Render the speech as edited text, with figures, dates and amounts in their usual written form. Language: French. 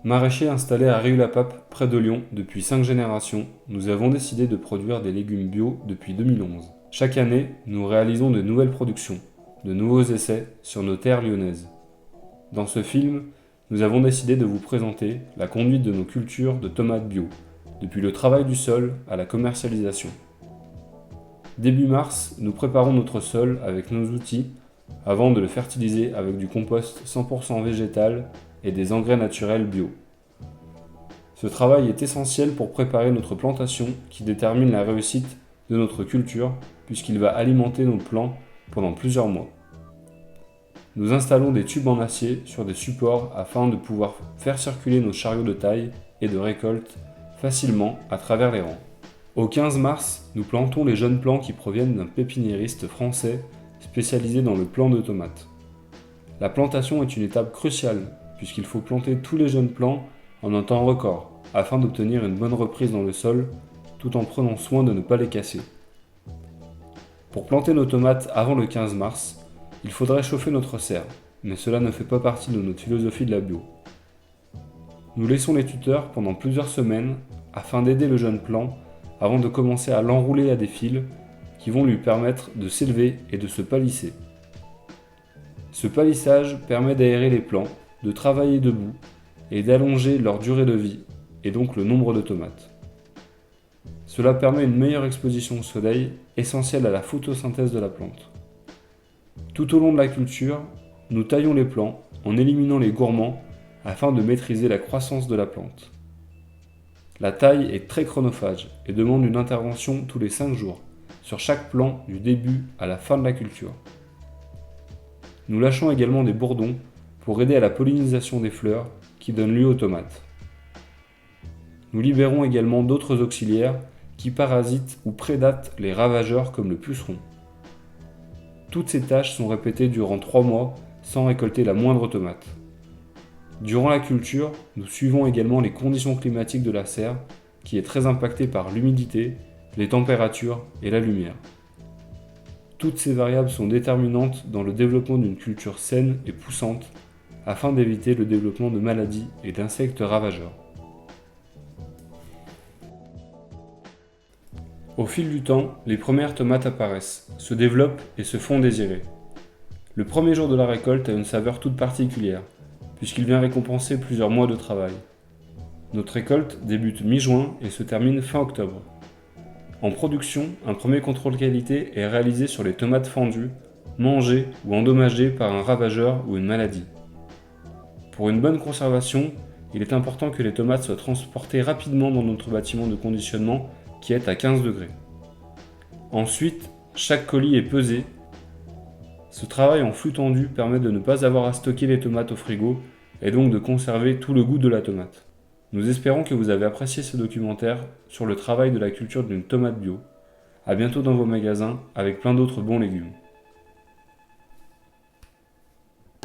Maraîchers installés à Rieux-la-Pape, près de Lyon, depuis 5 générations, nous avons décidé de produire des légumes bio depuis 2011. Chaque année, nous réalisons de nouvelles productions, de nouveaux essais sur nos terres lyonnaises. Dans ce film, nous avons décidé de vous présenter la conduite de nos cultures de tomates bio, depuis le travail du sol à la commercialisation. Début mars, nous préparons notre sol avec nos outils avant de le fertiliser avec du compost 100% végétal et des engrais naturels bio. Ce travail est essentiel pour préparer notre plantation qui détermine la réussite de notre culture puisqu'il va alimenter nos plants pendant plusieurs mois. Nous installons des tubes en acier sur des supports afin de pouvoir faire circuler nos chariots de taille et de récolte facilement à travers les rangs. Au 15 mars, nous plantons les jeunes plants qui proviennent d'un pépiniériste français spécialisé dans le plant de tomates. La plantation est une étape cruciale puisqu'il faut planter tous les jeunes plants en un temps record afin d'obtenir une bonne reprise dans le sol tout en prenant soin de ne pas les casser. Pour planter nos tomates avant le 15 mars, il faudrait chauffer notre serre, mais cela ne fait pas partie de notre philosophie de la bio. Nous laissons les tuteurs pendant plusieurs semaines afin d'aider le jeune plant avant de commencer à l'enrouler à des fils qui vont lui permettre de s'élever et de se palisser. Ce palissage permet d'aérer les plants, de travailler debout et d'allonger leur durée de vie et donc le nombre de tomates. Cela permet une meilleure exposition au soleil, essentielle à la photosynthèse de la plante. Tout au long de la culture, nous taillons les plants en éliminant les gourmands afin de maîtriser la croissance de la plante. La taille est très chronophage et demande une intervention tous les 5 jours, sur chaque plant du début à la fin de la culture. Nous lâchons également des bourdons pour aider à la pollinisation des fleurs qui donnent lieu aux tomates. Nous libérons également d'autres auxiliaires qui parasitent ou prédatent les ravageurs comme le puceron. Toutes ces tâches sont répétées durant 3 mois sans récolter la moindre tomate. Durant la culture, nous suivons également les conditions climatiques de la serre qui est très impactée par l'humidité, les températures et la lumière. Toutes ces variables sont déterminantes dans le développement d'une culture saine et poussante afin d'éviter le développement de maladies et d'insectes ravageurs. Au fil du temps, les premières tomates apparaissent, se développent et se font désirer. Le premier jour de la récolte a une saveur toute particulière, puisqu'il vient récompenser plusieurs mois de travail. Notre récolte débute mi-juin et se termine fin octobre. En production, un premier contrôle qualité est réalisé sur les tomates fendues, mangées ou endommagées par un ravageur ou une maladie. Pour une bonne conservation, il est important que les tomates soient transportées rapidement dans notre bâtiment de conditionnement qui est à 15 degrés. Ensuite, chaque colis est pesé. Ce travail en flux tendu permet de ne pas avoir à stocker les tomates au frigo et donc de conserver tout le goût de la tomate. Nous espérons que vous avez apprécié ce documentaire sur le travail de la culture d'une tomate bio. À bientôt dans vos magasins avec plein d'autres bons légumes.